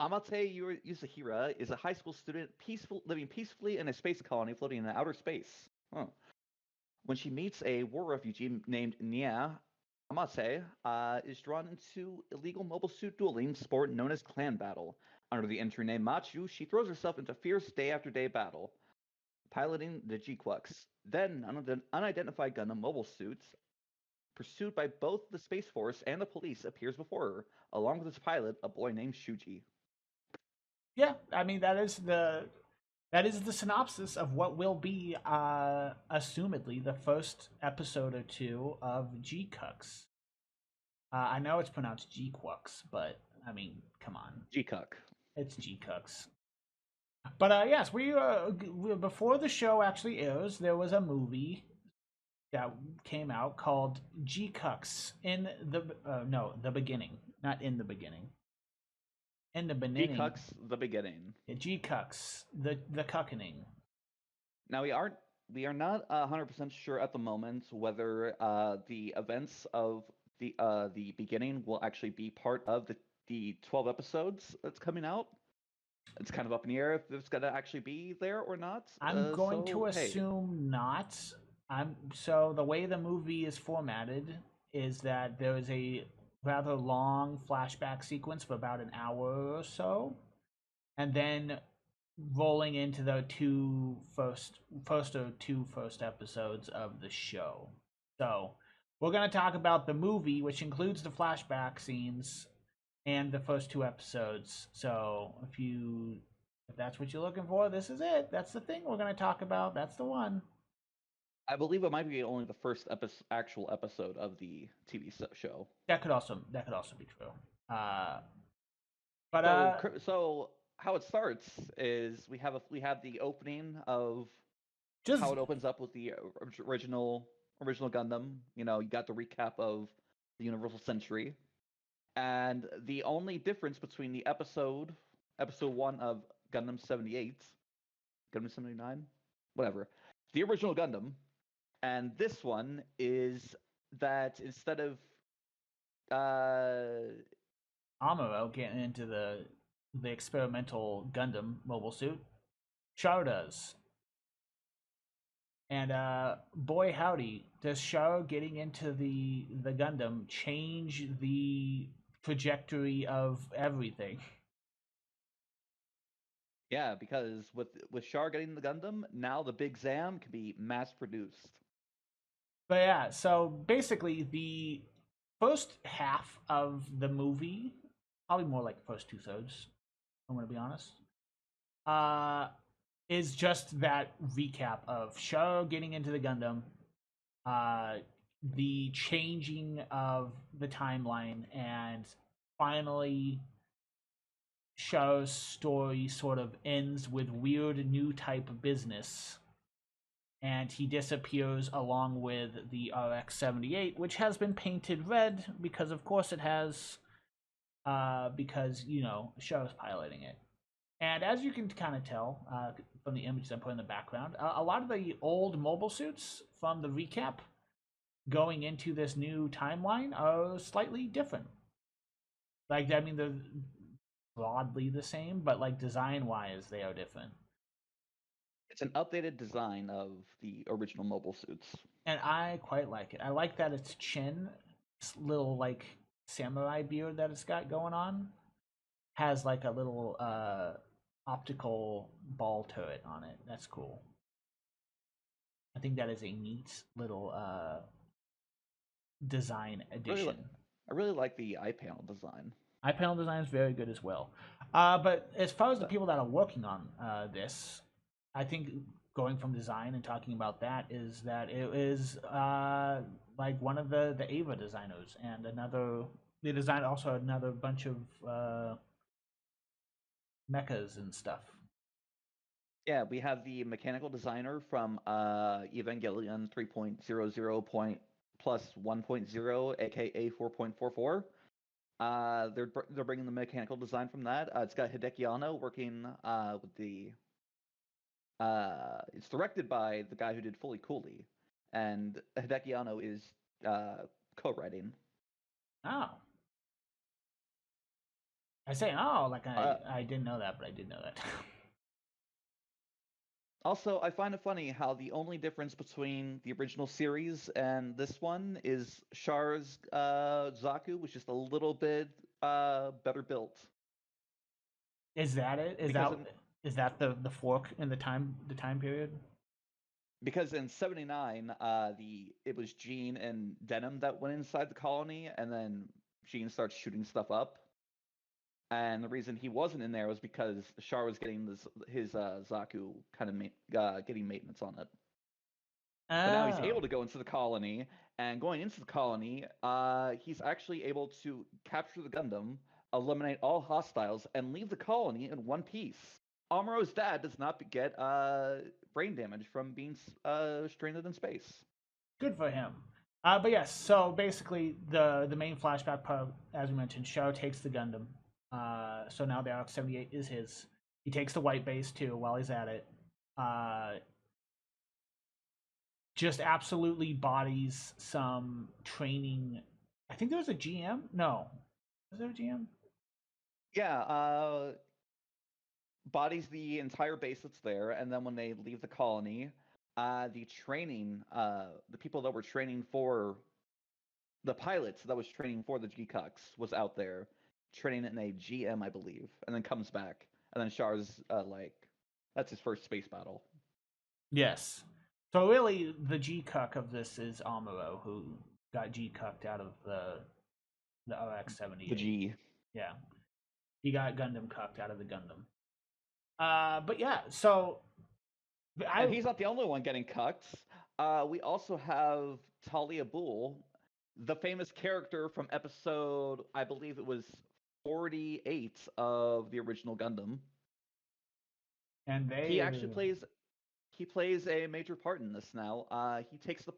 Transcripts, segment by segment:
Amate Yusahira is a high school student living peacefully in a space colony floating in outer space. Huh. When she meets a war refugee named Nia, Amate is drawn into illegal mobile suit dueling sport known as clan battle. Under the entry name Machu, she throws herself into fierce day after day battle, piloting the GQuuuuuuX. Then, an unidentified Gundam mobile suit, pursued by both the Space Force and the police, appears before her, along with its pilot, a boy named Shuji. Yeah, I mean that is the synopsis of what will be, assumedly, the first episode or two of GQuuuuuuX. I know it's pronounced GQuuuuuuX, but I mean, come on, GQuuuuuuuX. it's GQuuuuuuuX. But yes, before the show actually airs, there was a movie that came out called GQuuuuuuX in the no, the beginning, not in the beginning, in the beginning. GQuuuuuuX, the beginning. Yeah, GQuuuuuuX, the cuckening. Now we are not 100% sure at the moment whether the events of the beginning will actually be part of the 12 episodes that's coming out. It's kind of up in the air if it's gonna actually be there or not. I'm going to So hey, assume not. So the way the movie is formatted is that there is a rather long flashback sequence for about an hour or so, and then rolling into the first episodes of the show. So we're going to talk about the movie, which includes the flashback scenes and the first two episodes. So if that's what you're looking for, this is it. That's the thing we're going to talk about. That's the one. I believe it might be only the first actual episode of the TV show. That could also be true. Uh, but So how it starts is we have the opening of how just it opens up with the original Gundam. You know, you got the recap of the Universal Century, and the only difference between the episode one of Gundam 78, Gundam 79, whatever, the original Gundam, and this one is that instead of uh Amuro getting into the experimental Gundam mobile suit, Char does. And boy howdy, does Char getting into the Gundam change the trajectory of everything? yeah, because with Char getting the Gundam, now the Big Zam can be mass produced. But yeah, so basically the first half of the movie, probably more like the first two-thirds, I'm gonna be honest, uh, is just that recap of Char getting into the Gundam, uh, the changing of the timeline, and finally Char's story sort of ends with weird new type of business, and he disappears along with the RX-78, which has been painted red because, of course, it has. Because Char's piloting it, and as you can kind of tell from the images I put in the background, a lot of the old mobile suits from the recap going into this new timeline are slightly different. Like, I mean, they're broadly the same, but like design wise, they are different. It's an updated design of the original mobile suits. And I quite like it. I like that its chin, this little like samurai beard that it's got going on, has like a little optical ball turret on it. That's cool. I think that is a neat little design Really, addition. I really like the eye panel design. iPanel design is very good as well. But as far as the But people that are working on this, I think going from design and talking about that is that it is like one of the Ava designers and another. They designed also another bunch of mechas and stuff. yeah, we have the mechanical designer from Evangelion 3.00 plus 1.0, aka 4.44. They're bringing the mechanical design from that. It's got Hideki Anno working with the. It's directed by the guy who did Fully Cooley, and Hideki Anno is co-writing. Oh, I say, oh, like Uh, I didn't know that, but I did know that. Also, I find it funny how the only difference between the original series and this one is Char's Zaku was just a little bit better built. Is that it? Because in Is that the fork in the time period? because in '79, it was Jean and Denim that went inside the colony, and then Jean starts shooting stuff up. And the reason he wasn't in there was because Char was getting his Zaku kind of getting maintenance on it. But now he's able Oh, to go into the colony, and going into the colony, he's actually able to capture the Gundam, eliminate all hostiles, and leave the colony in one piece. Amuro's dad does not get brain damage from being stranded in space. good for him. But yes, so basically the main flashback part, as we mentioned, Shao takes the Gundam. So now the RX-78 is his. He takes the white base too while he's at it. Uh, just absolutely bodies some training. I think there was a GM. No, was there a GM? Yeah, bodies the entire base that's there, and then when they leave the colony, the people that were training for the pilots that was training for the GQuuuuuuX was out there training in a GM, I believe, and then comes back, and then Char's like, that's his first space battle. Yes. So really, the G cuck of this is Amuro, who got G cucked out of the The RX-78. G. Yeah, he got Gundam cucked out of the Gundam. But yeah, so I And he's not the only one getting cucked. We also have Talia Bull, the famous character from episode, I believe it was 48 of the original Gundam. and He they actually plays a major part in this now. He takes the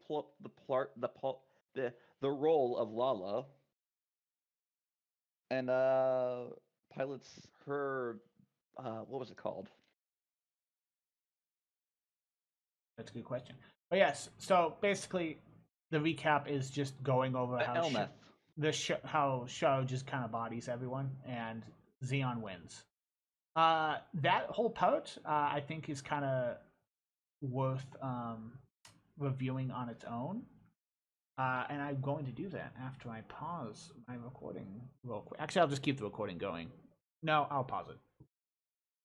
role of Lala, and pilots her. What was it called? that's a good question. But yes, so basically, the recap is just going over how Elmeth. how Shao just kind of bodies everyone, and Xeon wins. That whole part, I think, is kind of worth reviewing on its own. And I'm going to do that after I pause my recording real quick. Actually, I'll just keep the recording going. No, I'll pause it.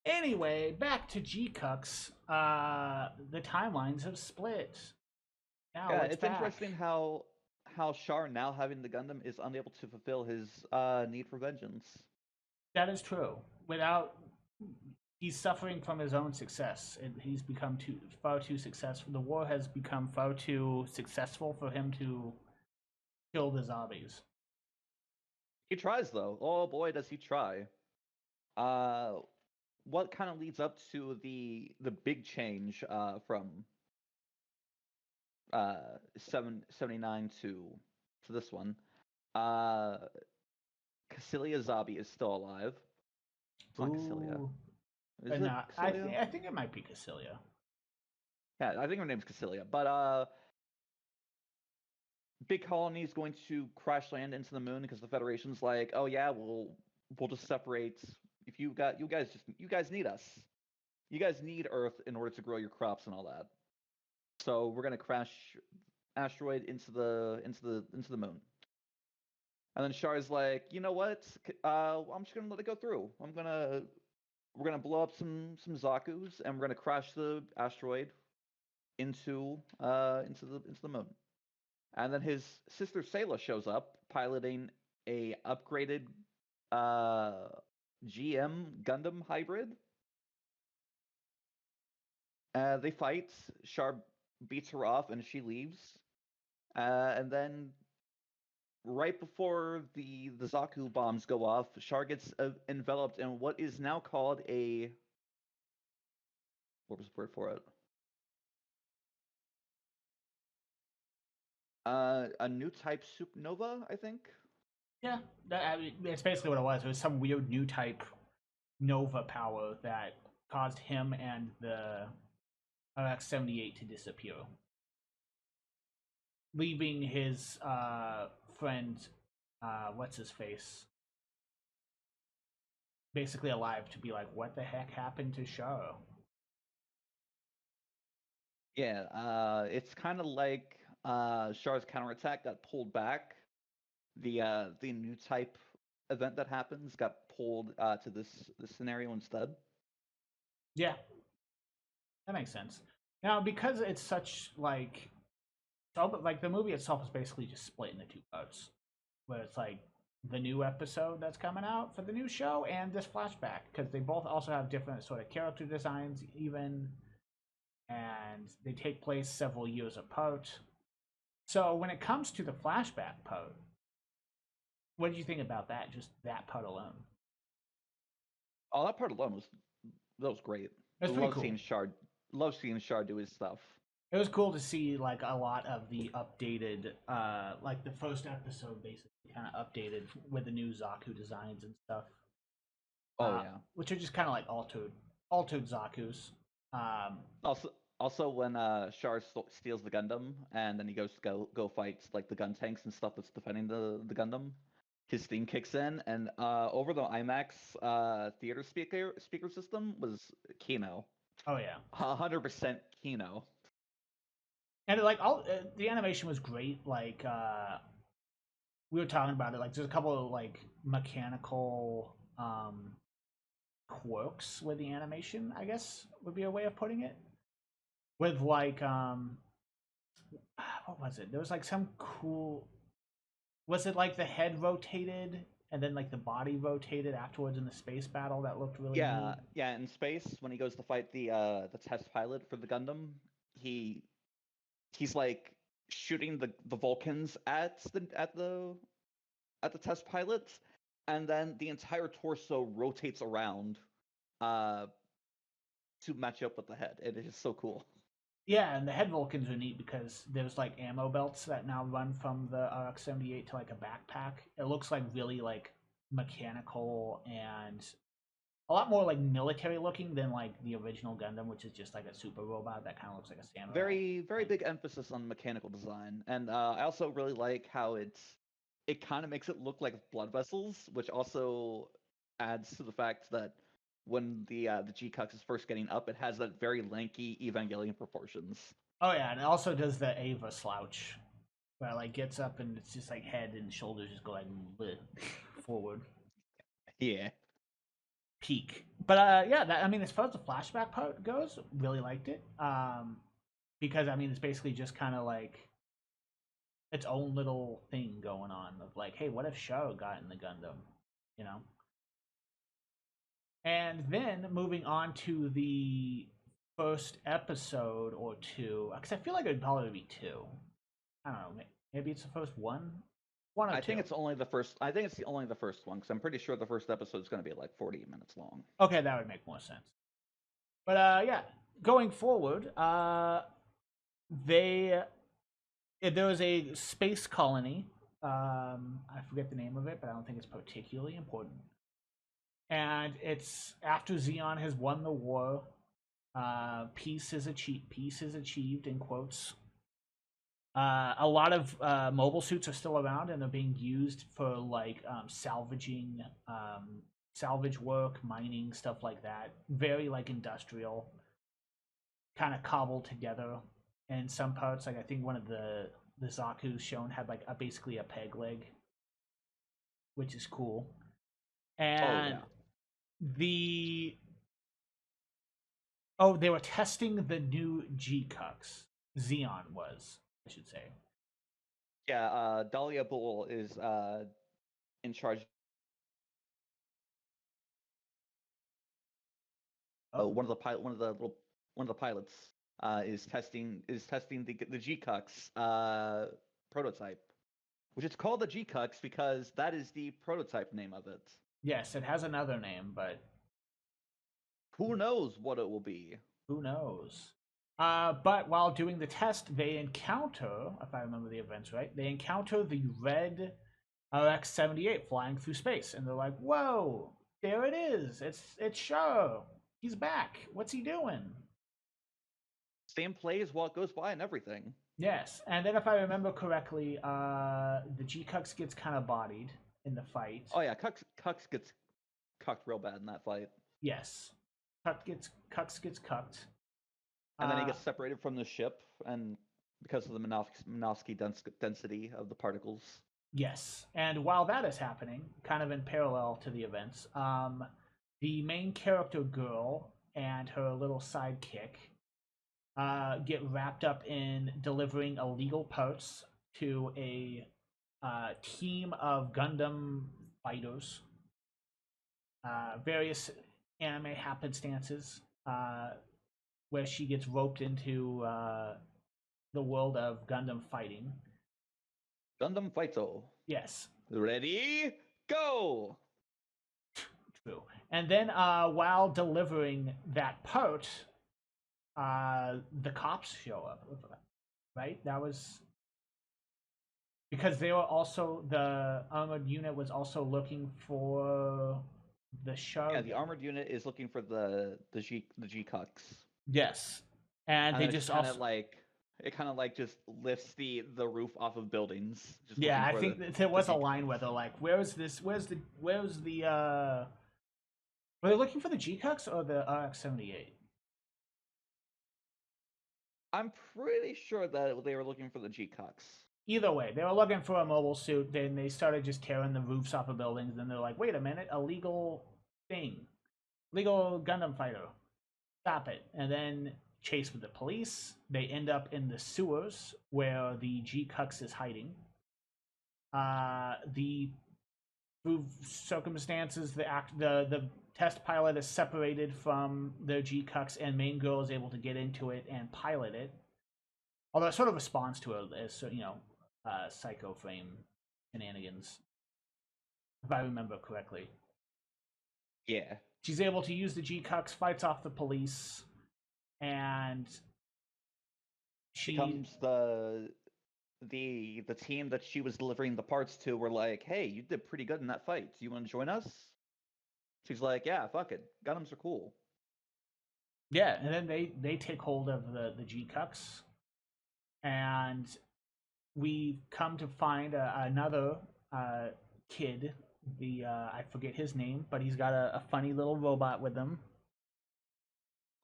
Anyway, back to GQuuuuuuX. The timelines have split. Now Yeah, it's it's back. interesting how Char now having the Gundam is unable to fulfill his need for vengeance. That is true. Without, he's suffering from his own success. He's become far too successful. The war has become far too successful for him to kill the zombies. He tries though. Oh boy, does he try. Uh, what kind of leads up to the big change from 79 to this one? Uh, Cassilia Zabi is still alive. It's not Cassilia. Ooh, Is it no, Cassilia? I think it might be Cassilia. Yeah, I think her name's Cassilia. But big colony is going to crash land into the moon because the Federation's like, oh yeah, we'll just separate. If you guys need us. You guys need Earth in order to grow your crops and all that. So we're gonna crash asteroid into the moon. And then Char's like, you know what? I'm just gonna let it go through. We're gonna blow up some Zaku's and we're gonna crash the asteroid into the moon. And then his sister Sayla shows up piloting a upgraded uh, GM Gundam hybrid. They fight. Char beats her off and she leaves. And then right before the Zaku bombs go off, Char gets enveloped in what is now called a, what was the word for it? A new type supernova, I think. Yeah, I mean, it's basically what it was. It was some weird new type nova power that caused him and the RX-78 to disappear, leaving his friend, what's his face, basically alive to be like, what the heck happened to Show? Yeah, it's kind of like Char's counterattack got pulled back. The new type event that happens got pulled to this scenario instead. Yeah, that makes sense. Now, because it's such like, so, but like the movie itself is basically just split into two parts, where it's like the new episode that's coming out for the new show and this flashback, because they both also have different sort of character designs, even, and they take place several years apart. So when it comes to the flashback part, what did you think about that? Just that part alone? Oh, that part alone was great. It's pretty cool. Love seeing Char do his stuff. It was cool to see like a lot of the updated, like the first episode basically kind of updated with the new Zaku designs and stuff. Oh yeah. Which are just kind of like altered Zaku's. Also when Char steals the Gundam and then he goes to go fight like the gun tanks and stuff that's defending the Gundam, his theme kicks in and over the IMAX theater speaker system was Kino. Oh yeah, 100% Kino. and like all the animation was great. Like we were talking about it. Like there's a couple of like mechanical quirks with the animation. I guess would be a way of putting it. With like what was it? There was like some cool. Was it like the head rotated and then like the body rotated afterwards in the space battle that looked really neat? Yeah. In space, when he goes to fight the test pilot for the Gundam, he he's like shooting the Vulcans at the test pilots, and then the entire torso rotates around uh, to match up with the head. It is just so cool. Yeah, and the head Vulcans are neat because there's like ammo belts that now run from the RX-78 to like a backpack. It looks like really like mechanical and a lot more like military looking than like the original Gundam, which is just like a super robot that kind of looks like a samurai. Very big emphasis on mechanical design, and I also really like how it kind of makes it look like blood vessels, which also adds to the fact that when the G-Cux is first getting up, it has that very lanky Evangelion proportions. Oh yeah, and it also does the Ava slouch, where it, like gets up and it's just like head and shoulders just go like forward. Yeah. Peak. But yeah, that, I mean, as far as the flashback part goes, really liked it. Because I mean, it's basically just kind of like its own little thing going on of like, hey, what if Shao got in the Gundam, you know? And then moving on to the first episode or two, because I feel like it'd probably be two. I don't know. Maybe it's the first one. One or I two. think it's only the first. I think it's only the first one because I'm pretty sure the first episode is going to be like 40 minutes long. Okay, that would make more sense. But yeah, going forward, they there was a space colony. I forget the name of it, but I don't think it's particularly important. And it's after Xeon has won the war. Peace is achieved in quotes. A lot of mobile suits are still around, and they're being used for like salvaging, salvage work, mining, stuff like that. Very like industrial, kind of cobbled together. In some parts, like I think one of the Zaku's shown had like basically a peg leg, which is cool. Oh And yeah. the they were testing the new GQuuuuuuX. Xeon was, I should say. Yeah, Dahlia Bull is in charge. Oh, One of the pilots is testing the GQuuuuuuX prototype, which is called the GQuuuuuuX because that is the prototype name of it. yes, it has another name, but Who knows what it will be? who knows? But while doing the test, they encounter, if I remember the events right, they encounter the red RX-78 flying through space, and they're like, "Whoa, there it is! It's Show. He's back. What's he doing?" Same plays while it goes by and everything. Yes, and then if I remember correctly, the GQuuuuuuX gets kind of bodied in the fight. Oh yeah, Cux cucked real bad in that fight. Yes, Cuck gets cucked. And then he gets separated from the ship, and because of the Minovsky density of the particles. Yes, and while that is happening, kind of in parallel to the events, the main character girl and her little sidekick get wrapped up in delivering illegal parts to a team of Gundam fighters. Various anime happenstances where she gets roped into the world of Gundam fighting. Gundam Fighto. Yes. Ready, go! True. And then while delivering that part, the cops show up. Right? That was because they were also the armored unit was also looking for the shark. Yeah, the armored unit is looking for the GQuuuuuuX. Yes, and they just kind also of like it kind of like just lifts the roof off of buildings. Just yeah. I looking for think there was a GQuuuuuuX. line where they're like, "Where's this? Were they looking for the GQuuuuuX or the RX-78?" I'm pretty sure that they were looking for the GQuuuuuX. Either way, they were looking for a mobile suit. Then they started just tearing the roofs off of buildings. Then they're like, "Wait a minute, a legal thing, legal Gundam fighter, stop it!" And then chase with the police. They end up in the sewers where the GQuuuuuX is hiding. The through circumstances, the test pilot is separated from the GQuuuuuX, and main girl is able to get into it and pilot it. Although it sort of responds to it as psycho frame shenanigans, if I remember correctly. Yeah. She's able to use the GQuuuuuX, fights off the police, and she becomes the team that she was delivering the parts to were like, "Hey, you did pretty good in that fight. Do you want to join us?" She's like, "Yeah, fuck it. Gundams are cool." Yeah, and then they take hold of the GQuuuuuX, and we come to find another kid. The I forget his name, but he's got a funny little robot with him.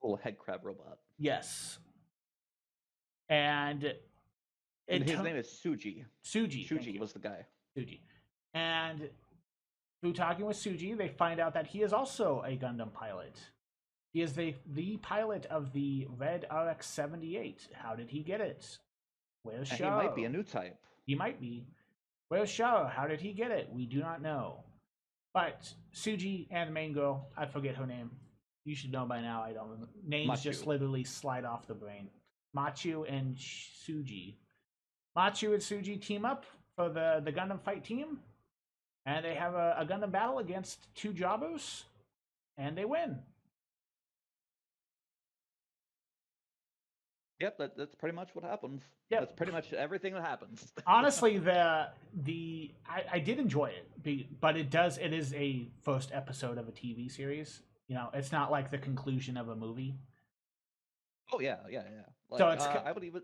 Little head crab robot. Yes, and his name is Suji. Suji was the guy. Suji, and through talking with Suji, they find out that he is also a Gundam pilot. He is the pilot of the Red RX-78. How did he get it? Where's Shao? He might be a new type. He might be. Where's Shao? How did he get it? We do not know. But Suji and the main girl, I forget her name. You should know by now. I don't remember. Names just literally slide off the brain. Machu and Suji. Machu and Suji team up for the Gundam fight team, and they have a Gundam battle against two jobbers, and they win. Yep, that's pretty much what happens. Yep. That's pretty much everything that happens. Honestly, I did enjoy it, but it is a first episode of a TV series. It's not like the conclusion of a movie. Oh yeah. Like, so it's I would even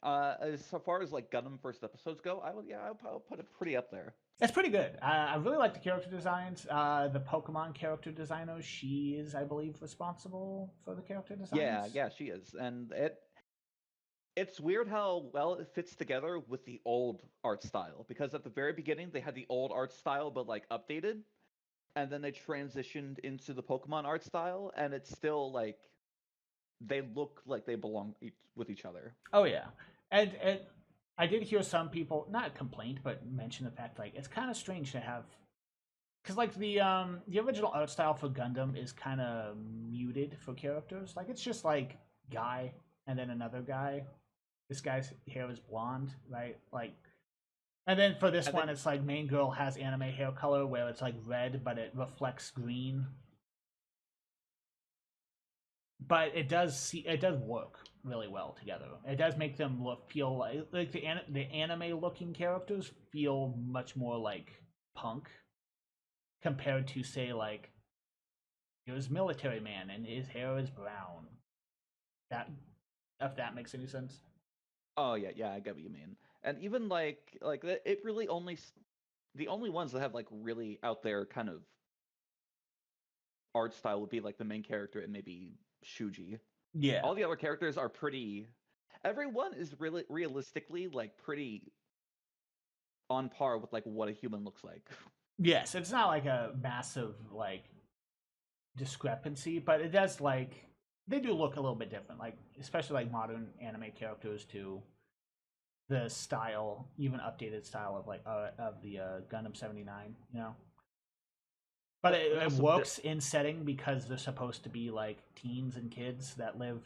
as far as like Gundam first episodes go, I'll put it pretty up there. It's pretty good. I really like the character designs. The Pokemon character designer, she is, I believe, responsible for the character designs. Yeah, she is, and it's weird how well it fits together with the old art style, because at the very beginning they had the old art style but like updated, and then they transitioned into the Pokemon art style, and it's still like they look like they belong with each other. Oh yeah, and I did hear some people not complain but mention the fact like it's kind of strange to have, because like the original art style for Gundam is kind of muted for characters. Like it's just like guy and then another guy. This guy's hair is blonde, right? Like, and then for this one, it's like main girl has anime hair color where it's like red, but it reflects green. But it does work really well together. It does make them feel like the anime looking characters feel much more like punk compared to, say, like here's Military Man and his hair is brown. If that makes any sense. Oh yeah, I get what you mean. And even like it really only the only ones that have like really out there kind of art style would be like the main character and maybe Shuji. Yeah. All the other characters are pretty. Everyone is really realistically like pretty on par with like what a human looks like. Yes, it's not like a massive like discrepancy, but it does like they do look a little bit different. Like especially like modern anime characters too. The style, even updated style of like of the Gundam 79, you know. But it Also, works in setting because they're supposed to be like teens and kids that live,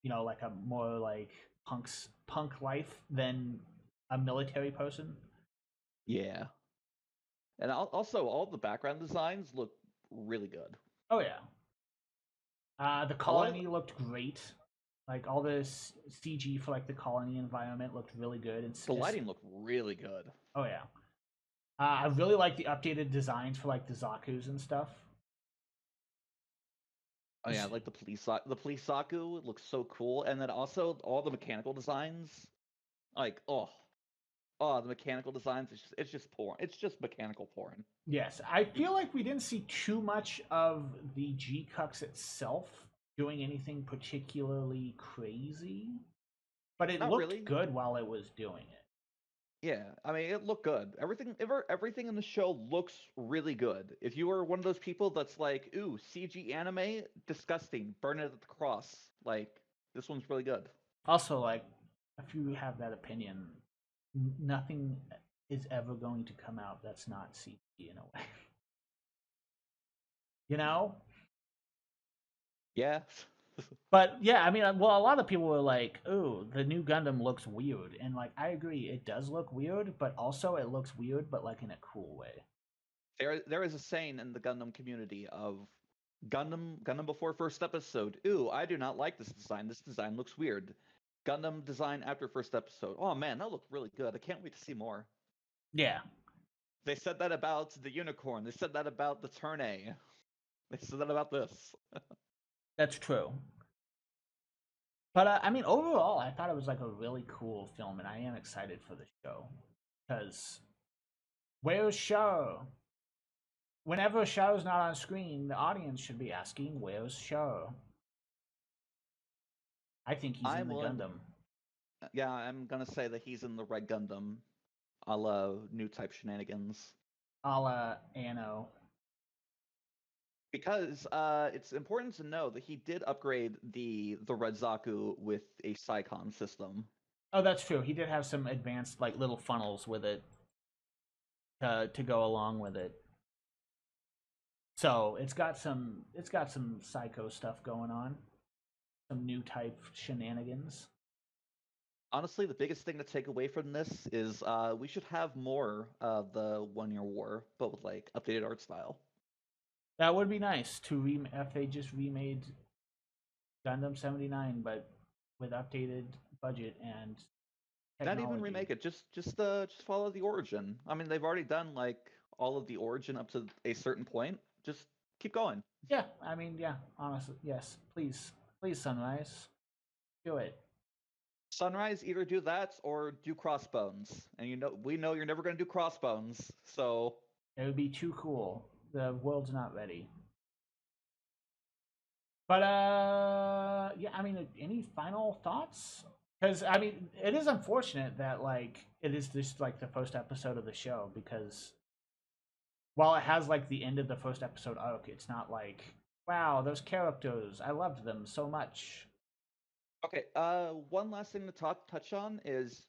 you know, like a more like punk life than a military person. yeah, and also all the background designs look really good. Oh yeah, the A lot of colony looked great. Like all this CG for like the colony environment looked really good. the lighting looked really good. Oh yeah, I really like the updated designs for like the Zaku's and stuff. Oh yeah, like the police Saku looks so cool, and then also all the mechanical designs, like the mechanical designs. It's just porn. It's just mechanical porn. Yes, I feel like we didn't see too much of the GQuuuuuuX itself doing anything particularly crazy, but it Not looked really. good while it was doing it. Yeah, I mean it looked good. Everything in the show looks really good. If you are one of those people that's like, ooh, CG anime, disgusting, burn it at the cross. Like this one's really good. Also, like, if you have that opinion, nothing is ever going to come out that's not CG in a way. You know? Yeah. But yeah, I mean, well, a lot of people were like, "Ooh, the new Gundam looks weird," and like, I agree, it does look weird, but also it looks weird, but like in a cool way. There is a saying in the Gundam community of Gundam before first episode. Ooh, I do not like this design. This design looks weird. Gundam design after first episode. Oh man, that looked really good. I can't wait to see more. Yeah, They said that about the unicorn. They said that about the turn A. They said that about this. that's true. But I mean, overall, I thought it was like a really cool film, and I am excited for the show because where's Show? Whenever Show's not on screen, the audience should be asking, "Where's Show?" I think he's in I'm the willing. Gundam. Yeah, I'm gonna say that he's in the Red Gundam, a la new type shenanigans. A la Anno. Because it's important to know that he did upgrade the Red Zaku with a Psycon system. Oh, that's true. He did have some advanced like little funnels with it to go along with it. So it's got some psycho stuff going on, some new type shenanigans. Honestly, the biggest thing to take away from this is we should have more of the 1 Year War, but with like updated art style. That would be nice to if they just remade Gundam 79, but with updated budget and Not even technology. remake it, just follow the origin. I mean, they've already done like all of the origin up to a certain point. Just keep going. Yeah, I mean, yeah, honestly, yes. Please, please, Sunrise, do it. Sunrise, either do that or do Crossbones. And we know you're never going to do Crossbones, so It would be too cool. The world's not ready. But yeah, I mean, any final thoughts? Because I mean, it is unfortunate that like it is just like the first episode of the show because while it has like the end of the first episode arc, it's not like wow, those characters, I loved them so much. okay. One last thing to touch on is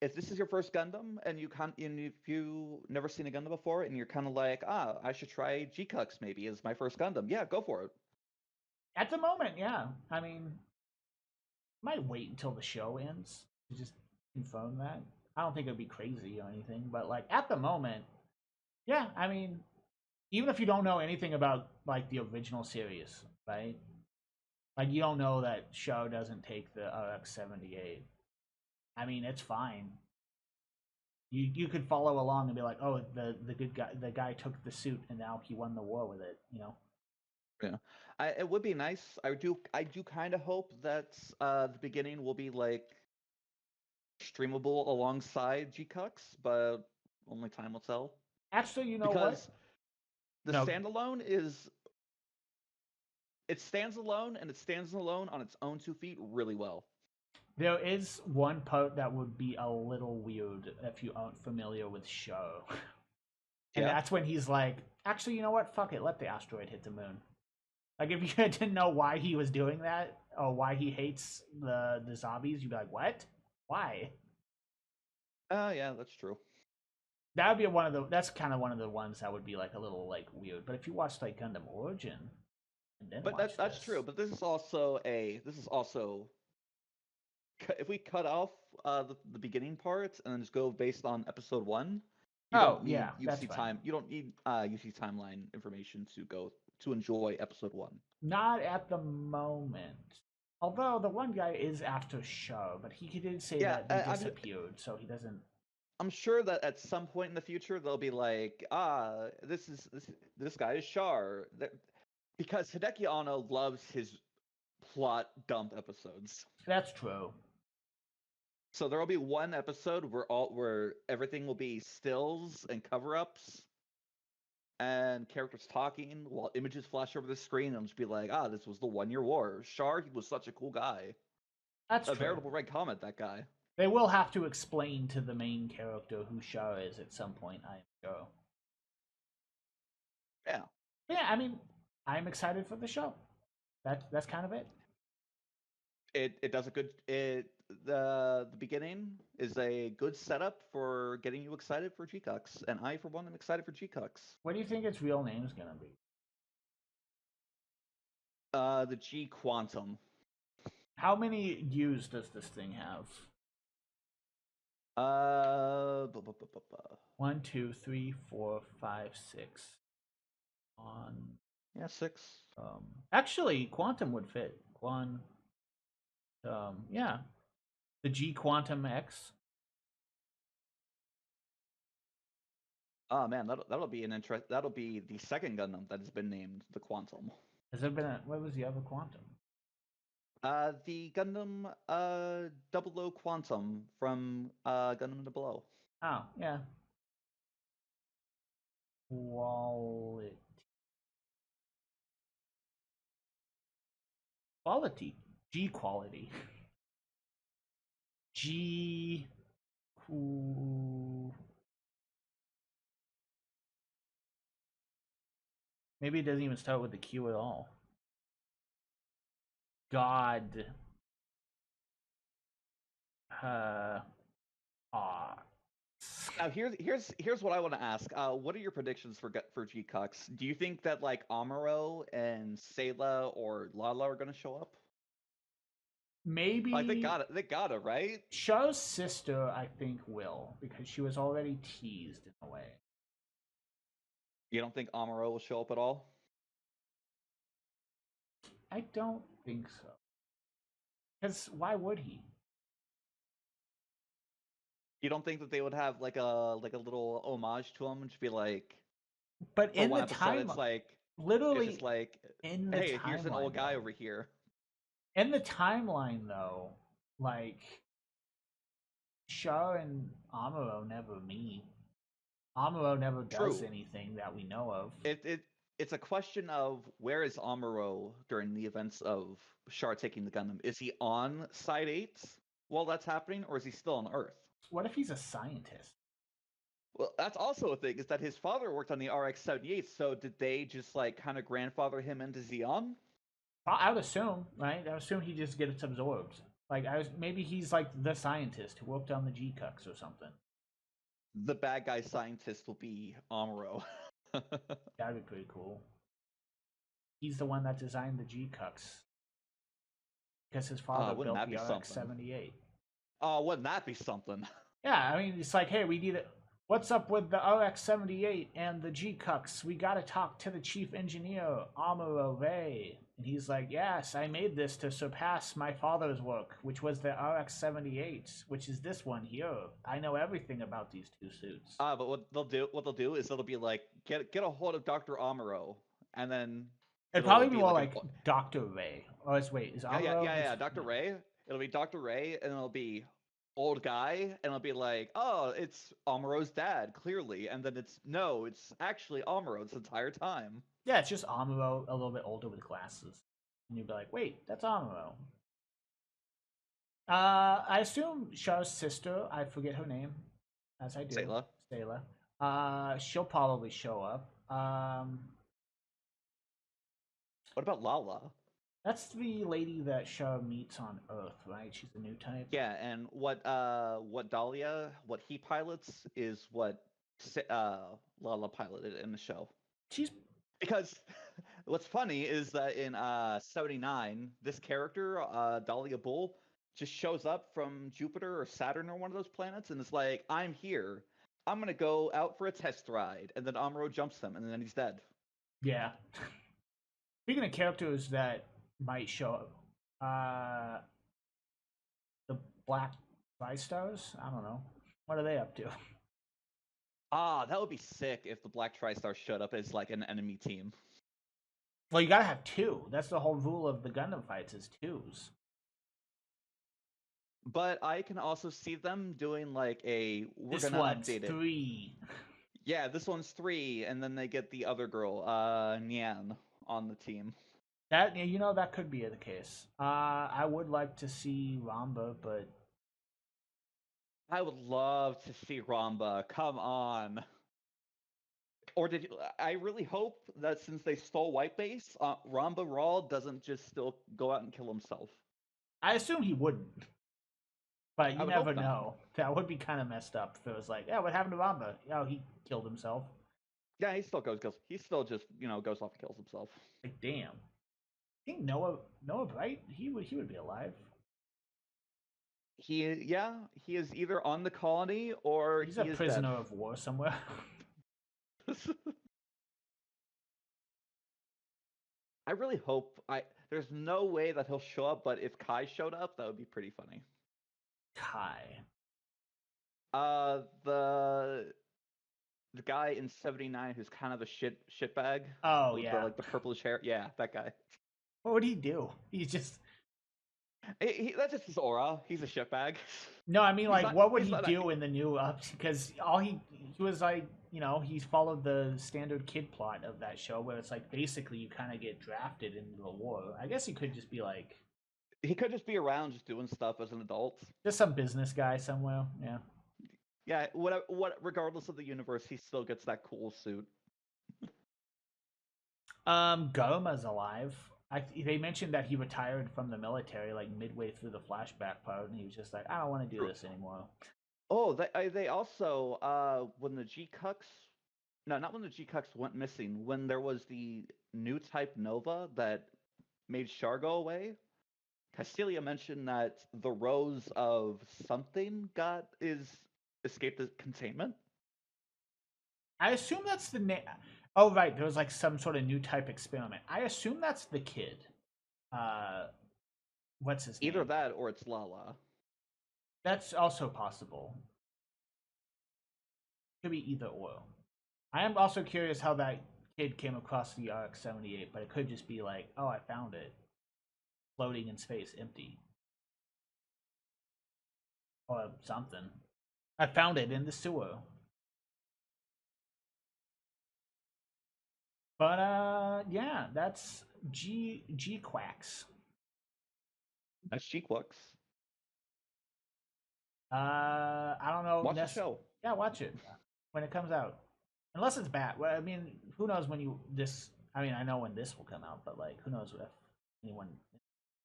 if this is your first Gundam and if you never seen a Gundam before and you're kind of like, I should try GQuuuuuuX maybe as my first Gundam. Yeah, go for it. At the moment, yeah. I mean, might wait until the show ends to just confirm that. I don't think it'd be crazy or anything, but like at the moment, yeah. I mean, even if you don't know anything about like the original series, right? Like you don't know that show doesn't take the RX-78. I mean, it's fine. You could follow along and be like, oh, the good guy, the guy took the suit and now he won the war with it. You know. Yeah, it would be nice. I do kind of hope that the beginning will be like streamable alongside GQuuuuuuX, but only time will tell. Actually, you know what? Because the No, standalone is it stands alone, and it stands alone on its own 2 feet really well. There is one part that would be a little weird if you aren't familiar with Show. And Yeah. that's when he's like, actually, you know what? Fuck it. Let the asteroid hit the moon. Like, if you didn't know why he was doing that or why he hates the zombies, you'd be like, what? Why? Yeah, that's true. That would be one of the. That's kind of one of the ones that would be like a little like weird. But if you watch like Gundam Origin and then But watch that's this, true. But this is also if we cut off the beginning parts and then just go based on episode 1, you oh don't need yeah, that's UC fine. time. You don't need UC timeline information to enjoy episode 1. Not at the moment. Although the one guy is after Show, but he did say Yeah, that he disappeared, so he doesn't. I'm sure that at some point in the future they'll be like, this guy is Char, because Hideki Anno loves his plot dump episodes. That's true. So there will be one episode where everything will be stills and cover-ups and characters talking while images flash over the screen, and it'll just be like, this was the 1-year war. Char, he was such a cool guy. That's a true. veritable red comet, that guy. They will have to explain to the main character who Shaw is at some point, I am sure. Yeah. Yeah, I mean, I'm excited for the show. That's kind of it. It does a good the beginning is a good setup for getting you excited for GQuuuuuuX, and I for one am excited for GQuuuuuuX. What do you think its real name is gonna be? The G Quantum. How many U's does this thing have? 1, 2, 3, 4, 5, 6. Yeah, 6. Actually, Quantum would fit. Yeah, the G Quantum X. Oh man, that'll be an interest. That'll be the second Gundam that has been named the Quantum. Has there been what was the other Quantum? The Gundam 00 Quantum from Gundam 00. Oh yeah. Quality. G quality. G. Maybe it doesn't even start with the Q at all. God. Now here's what I want to ask. What are your predictions for GQuuuuuuX? Do you think that like Amuro and Sayla or Lala are going to show up? Maybe like they got it, right? Show's sister, I think, will, because she was already teased in a way. You don't think Amuro will show up at all? I don't think so. Because why would he? You don't think that they would have like a little homage to him and just be like, but in the episode, time, it's like literally, it's just like, in the hey, timeline, here's an old guy over here. In the timeline, though, like Shaw and Amuro never meet. Amuro never does anything that we know of. It's a question of where is Amuro during the events of Char taking the Gundam? Is he on Side 8 while that's happening, or is he still on Earth? What if he's a scientist? Well, that's also a thing, is that his father worked on the RX-78, so did they just like kind of grandfather him into Zeon? I would assume, right? I would assume he just gets absorbed. Like maybe he's like the scientist who worked on the GQuuuuuuX or something. The bad guy scientist will be Amuro. That'd be pretty cool. He's the one that designed the GQuuuuuuX. Because his father built the RX-78. Oh, wouldn't that be something? Yeah, I mean, it's like, hey, we need it. What's up with the RX-78 and the GQuuuuuuX? We gotta talk to the chief engineer, Amuro Ray. And he's like, yes, I made this to surpass my father's work, which was the RX-78, which is this one here. I know everything about these two suits. But what they'll do is they'll be like, get a hold of Dr. Amuro, and then it'd probably be more like Dr. Ray. Or is Amuro? Yeah, Dr. Ray. It'll be Dr. Ray, and it'll be old guy, and it'll be like, oh, it's Amuro's dad, clearly, and then it's actually Amuro this entire time. Yeah, it's just Amuro a little bit older with glasses. and you'd be like, wait, that's Amuro. I assume Char's sister, I forget her name, as I do, Sayla. Sayla. She'll probably show up. What about Lala? That's the lady that Char meets on Earth, right? She's a new type. Yeah, and what Dahlia, what he pilots is what Lala piloted in the show. She's Because what's funny is that in 79, this character, Dahlia Bull, just shows up from Jupiter or Saturn or one of those planets and is like, I'm here. I'm gonna go out for a test ride. And then Amuro jumps him and then he's dead. yeah. Speaking of characters that might show up, the Black Tri-Stars. I don't know. What are they up to? Ah, that would be sick if the Black TriStar showed up as like an enemy team. Well, you gotta have two. That's the whole rule of the Gundam fights is twos. But I can also see them doing like we're This gonna one's update it. 3. Yeah, this one's 3, and then they get the other girl, Nyan, on the team. That that could be the case. I would like to see Ramba, but I would love to see Ramba. Come on. Or I really hope that since they stole White Base, Ramba Raw doesn't just still go out and kill himself. I assume he wouldn't. But you would never hope not. know. That would be kind of messed up if it was like, yeah, what happened to Ramba? Oh, he killed himself. Yeah, he still he still just goes off and kills himself. Like, damn. I think Noah Bright, he would be alive. He is either on the colony or He's a he is prisoner dead. of war somewhere. I really hope there's no way that he'll show up, but if Kai showed up, that would be pretty funny. Kai. The guy in 79 who's kind of a shitbag. Oh with yeah. the purplish hair. Yeah, that guy. What would he do? He's just that's just his aura. He's a shitbag. No, I mean, like, what would he do a... in the new because all he was like, he's followed the standard kid plot of that show where it's like basically you kind of get drafted into the war. I guess he could just be like, he could just be around, just doing stuff as an adult. Just some business guy somewhere. Yeah. Yeah. Regardless of the universe, he still gets that cool suit. Goma's alive. They mentioned that he retired from the military like midway through the flashback part, and he was just like, I don't want to do this anymore. Oh, they also when the not when the GQuuuuuuX went missing, when there was the new type Nova that made Char go away. Castilia mentioned that the rose of something escaped the containment. I assume that's the name. Oh, right. There was like some sort of new type experiment. I assume that's the kid. What's his name? Either that or it's Lala. That's also possible. Could be either or. I am also curious how that kid came across the RX-78, but it could just be like, oh, I found it. Floating in space, empty. Or something. I found it in the sewer. But yeah, that's GQuuuuuuX. That's GQuuuuuuX. I don't know. Watch the show. Yeah, watch it when it comes out. Unless it's bad. Well, I mean, who knows when I mean, I know when this will come out, but like, who knows if anyone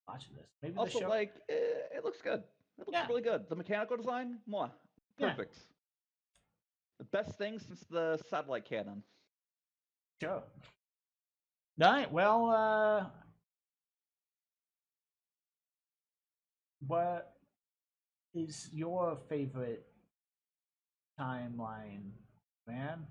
watches this? Maybe also, the show. It looks good. It looks really good. The mechanical design, perfect. Yeah. The best thing since the satellite cannon. Sure. All right. Well, what is your favorite timeline, man?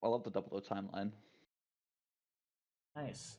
I love the 00 timeline. Nice.